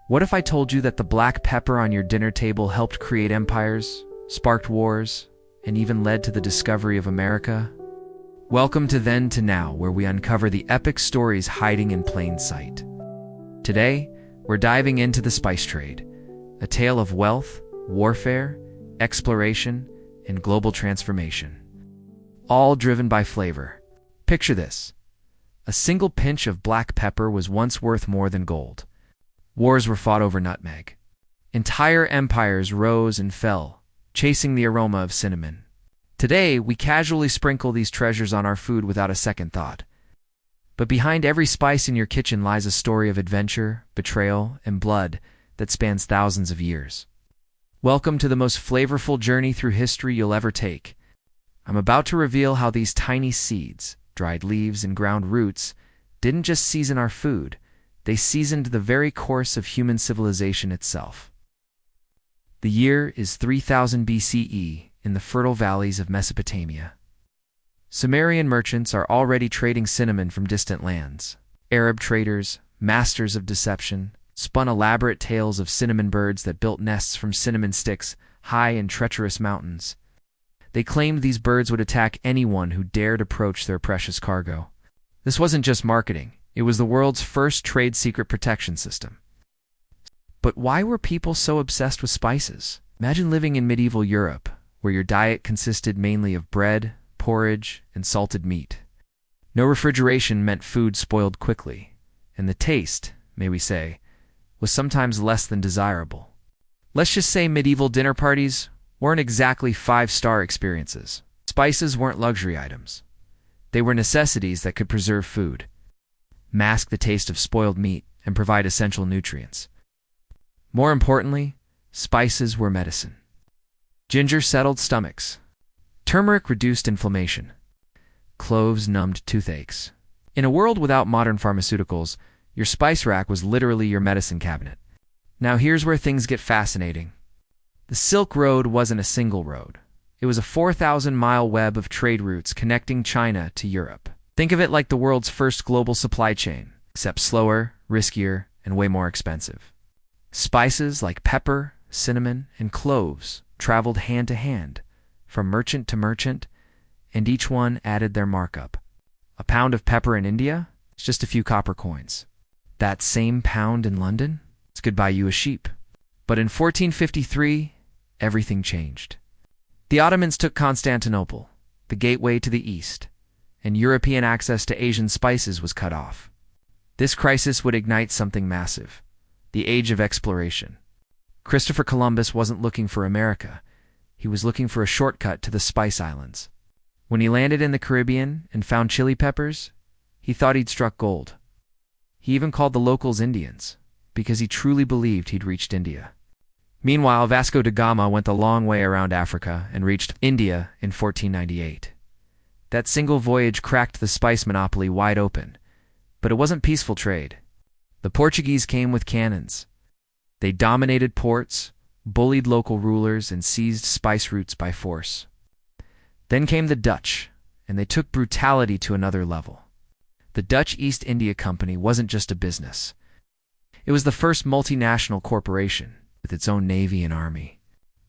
What if I told you that the black pepper on your dinner table helped create empires, sparked wars, and even led to the discovery of America? Welcome to Then to Now, where we uncover the epic stories hiding in plain sight. Today, we're diving into the spice trade, a tale of wealth, warfare, exploration, and global transformation. All driven by flavor. Picture this. A single pinch of black pepper was once worth more than gold. Wars were fought over nutmeg. Entire empires rose and fell, chasing the aroma of cinnamon. Today, we casually sprinkle these treasures on our food without a second thought. But behind every spice in your kitchen lies a story of adventure, betrayal, and blood that spans thousands of years. Welcome to the most flavorful journey through history you'll ever take. I'm about to reveal how these tiny seeds, dried leaves, and ground roots didn't just season our food, they seasoned the very course of human civilization itself. The year is 3000 BCE in the fertile valleys of Mesopotamia. Sumerian merchants are already trading cinnamon from distant lands. Arab traders, masters of deception, spun elaborate tales of cinnamon birds that built nests from cinnamon sticks high in treacherous mountains. They claimed these birds would attack anyone who dared approach their precious cargo. This wasn't just marketing, it was the world's first trade secret protection system. But why were people so obsessed with spices? Imagine living in medieval Europe, where your diet consisted mainly of bread, porridge, and salted meat. No refrigeration meant food spoiled quickly, and the taste, may we say, was sometimes less than desirable. Let's just say medieval dinner parties weren't exactly five-star experiences. Spices weren't luxury items. They were necessities that could preserve food, mask the taste of spoiled meat, and provide essential nutrients. More importantly, spices were medicine. Ginger settled stomachs. Turmeric reduced inflammation. Cloves numbed toothaches. In a world without modern pharmaceuticals, your spice rack was literally your medicine cabinet. Now here's where things get fascinating. The Silk Road wasn't a single road. It was a 4,000-mile web of trade routes connecting China to Europe. Think of it like the world's first global supply chain, except slower, riskier, and way more expensive. Spices like pepper, cinnamon, and cloves traveled hand to hand, from merchant to merchant, and each one added their markup. A pound of pepper in India? It's just a few copper coins. That same pound in London? It could buy you a sheep. But in 1453, everything changed. The Ottomans took Constantinople, the gateway to the east, and European access to Asian spices was cut off. This crisis would ignite something massive, the age of exploration. Christopher Columbus wasn't looking for America. He was looking for a shortcut to the Spice Islands. When he landed in the Caribbean and found chili peppers, he thought he'd struck gold. He even called the locals Indians, because he truly believed he'd reached India. Meanwhile, Vasco da Gama went the long way around Africa and reached India in 1498. That single voyage cracked the spice monopoly wide open, but it wasn't peaceful trade. The Portuguese came with cannons. They dominated ports, bullied local rulers, and seized spice routes by force. Then came the Dutch, and they took brutality to another level. The Dutch East India Company wasn't just a business. It was the first multinational corporation, with its own navy and army.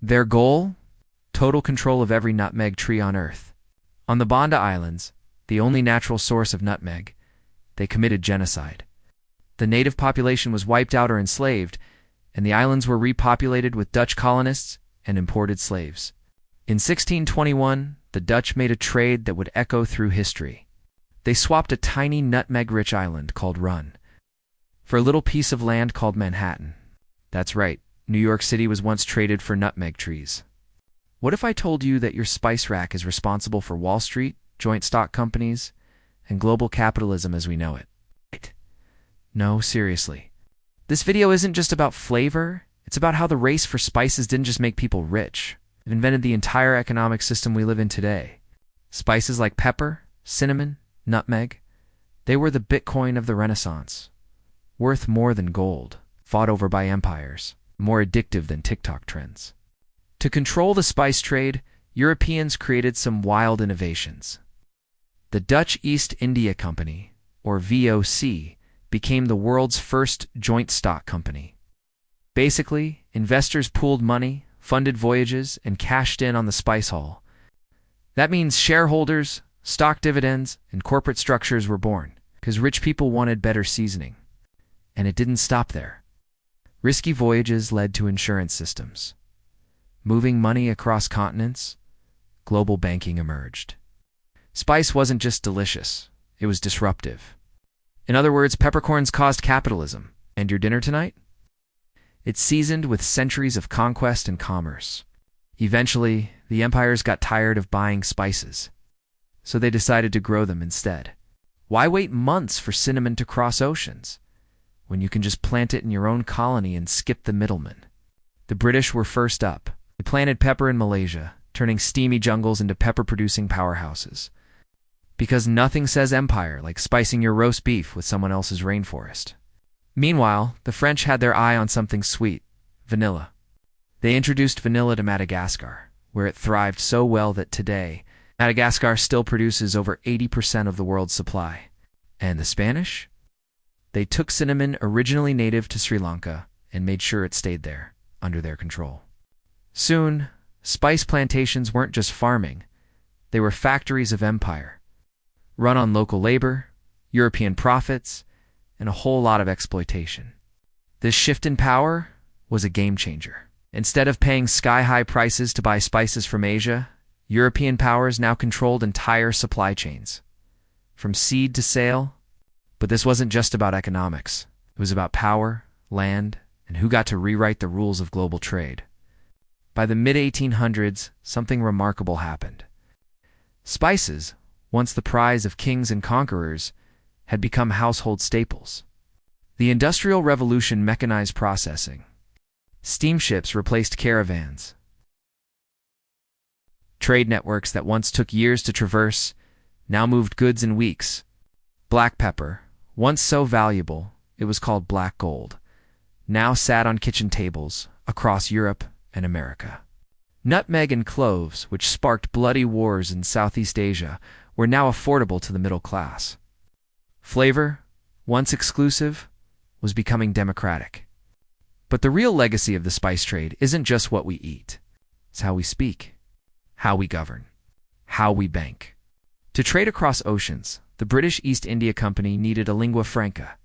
Their goal? Total control of every nutmeg tree on Earth. On the Banda Islands, the only natural source of nutmeg, they committed genocide. The native population was wiped out or enslaved, and the islands were repopulated with Dutch colonists and imported slaves. In 1621, the Dutch made a trade that would echo through history. They swapped a tiny nutmeg-rich island called Run for a little piece of land called Manhattan. That's right, New York City was once traded for nutmeg trees. What if I told you that your spice rack is responsible for Wall Street, joint stock companies, and global capitalism as we know it? No, seriously. This video isn't just about flavor, it's about how the race for spices didn't just make people rich. It invented the entire economic system we live in today. Spices like pepper, cinnamon, nutmeg, they were the Bitcoin of the Renaissance. Worth more than gold, fought over by empires, more addictive than TikTok trends. To control the spice trade, Europeans created some wild innovations. The Dutch East India Company, or VOC, became the world's first joint stock company. Basically, investors pooled money, funded voyages, and cashed in on the spice haul. That means shareholders, stock dividends, and corporate structures were born, because rich people wanted better seasoning. And it didn't stop there. Risky voyages led to insurance systems. Moving money across continents, global banking emerged. Spice wasn't just delicious, it was disruptive. In other words, peppercorns caused capitalism. And your dinner tonight? It's seasoned with centuries of conquest and commerce. Eventually, the empires got tired of buying spices, so they decided to grow them instead. Why wait months for cinnamon to cross oceans, when you can just plant it in your own colony and skip the middleman? The British were first up. They planted pepper in Malaysia, turning steamy jungles into pepper-producing powerhouses. Because nothing says empire like spicing your roast beef with someone else's rainforest. Meanwhile, the French had their eye on something sweet, vanilla. They introduced vanilla to Madagascar, where it thrived so well that today, Madagascar still produces over 80% of the world's supply. And the Spanish? They took cinnamon originally native to Sri Lanka and made sure it stayed there, under their control. Soon, spice plantations weren't just farming, they were factories of empire, run on local labor, European profits, and a whole lot of exploitation. This shift in power was a game changer. Instead of paying sky-high prices to buy spices from Asia, European powers now controlled entire supply chains, from seed to sale. But this wasn't just about economics. It was about power, land, and who got to rewrite the rules of global trade. By the mid-1800s, something remarkable happened. Spices, once the prize of kings and conquerors, had become household staples. The Industrial Revolution mechanized processing. Steamships replaced caravans. Trade networks that once took years to traverse now moved goods in weeks. Black pepper, once so valuable it was called black gold, now sat on kitchen tables across Europe and America. Nutmeg and cloves, which sparked bloody wars in Southeast Asia, were now affordable to the middle class. Flavor, once exclusive, was becoming democratic. But the real legacy of the spice trade isn't just what we eat. It's how we speak, how we govern, how we bank. To trade across oceans, the British East India Company needed a lingua franca.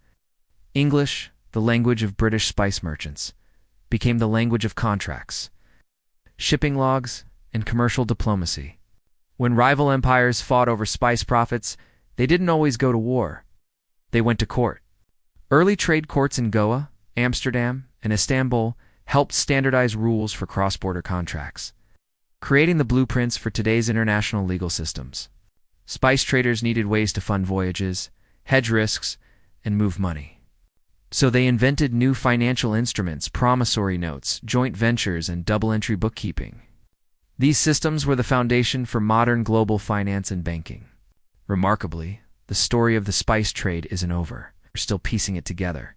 English, the language of British spice merchants, became the language of contracts, shipping logs, and commercial diplomacy. When rival empires fought over spice profits, they didn't always go to war. They went to court. Early trade courts in Goa, Amsterdam, and Istanbul helped standardize rules for cross-border contracts, creating the blueprints for today's international legal systems. Spice traders needed ways to fund voyages, hedge risks, and move money. So they invented new financial instruments, promissory notes, joint ventures, and double-entry bookkeeping. These systems were the foundation for modern global finance and banking. Remarkably, the story of the spice trade isn't over. We're still piecing it together,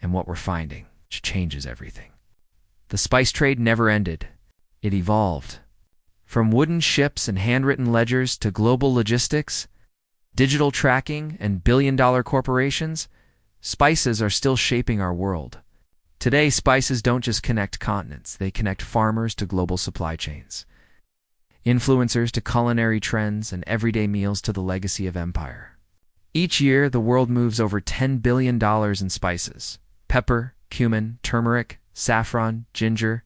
and what we're finding changes everything. The spice trade never ended. It evolved. From wooden ships and handwritten ledgers to global logistics, digital tracking, and billion-dollar corporations, spices are still shaping our world. Today, spices don't just connect continents, they connect farmers to global supply chains, influencers to culinary trends, and everyday meals to the legacy of empire. Each year, the world moves over $10 billion in spices: pepper, cumin, turmeric, saffron, ginger.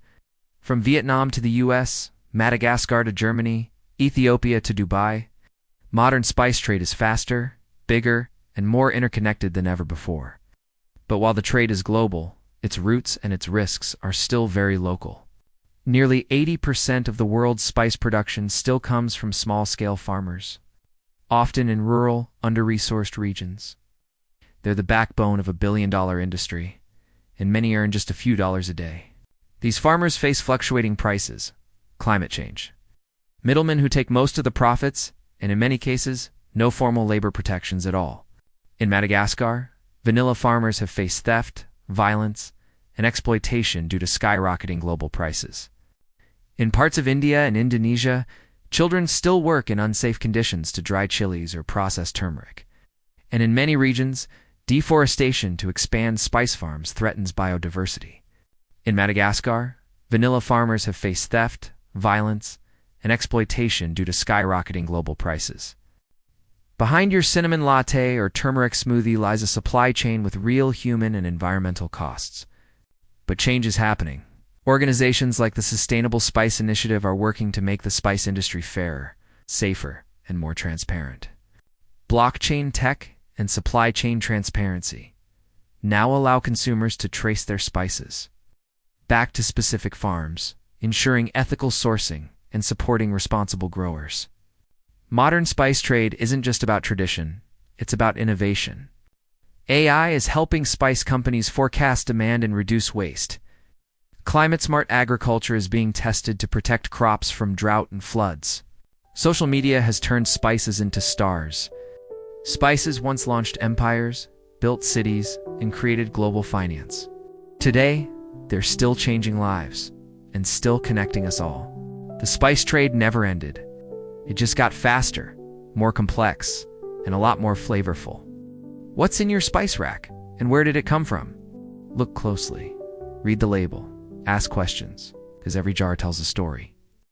From Vietnam to the US, Madagascar to Germany, Ethiopia to Dubai, modern spice trade is faster, bigger, and more interconnected than ever before. But while the trade is global, its roots and its risks are still very local. Nearly 80% of the world's spice production still comes from small-scale farmers, often in rural, under-resourced regions. They're the backbone of a billion-dollar industry, and many earn just a few dollars a day. These farmers face fluctuating prices, climate change, middlemen who take most of the profits, and in many cases, no formal labor protections at all. In Madagascar, vanilla farmers have faced theft, violence, and exploitation due to skyrocketing global prices. In parts of India and Indonesia, children still work in unsafe conditions to dry chilies or process turmeric. And in many regions, deforestation to expand spice farms threatens biodiversity. In Madagascar, vanilla farmers have faced theft, violence, and exploitation due to skyrocketing global prices. Behind your cinnamon latte or turmeric smoothie lies a supply chain with real human and environmental costs. But change is happening. Organizations like the Sustainable Spice Initiative are working to make the spice industry fairer, safer, and more transparent. Blockchain tech and supply chain transparency now allow consumers to trace their spices back to specific farms, ensuring ethical sourcing and supporting responsible growers. Modern spice trade isn't just about tradition, it's about innovation. AI is helping spice companies forecast demand and reduce waste. Climate-smart agriculture is being tested to protect crops from drought and floods. Social media has turned spices into stars. Spices once launched empires, built cities, and created global finance. Today, they're still changing lives and still connecting us all. The spice trade never ended. It just got faster, more complex, and a lot more flavorful. What's in your spice rack, and where did it come from? Look closely, read the label, ask questions, because every jar tells a story.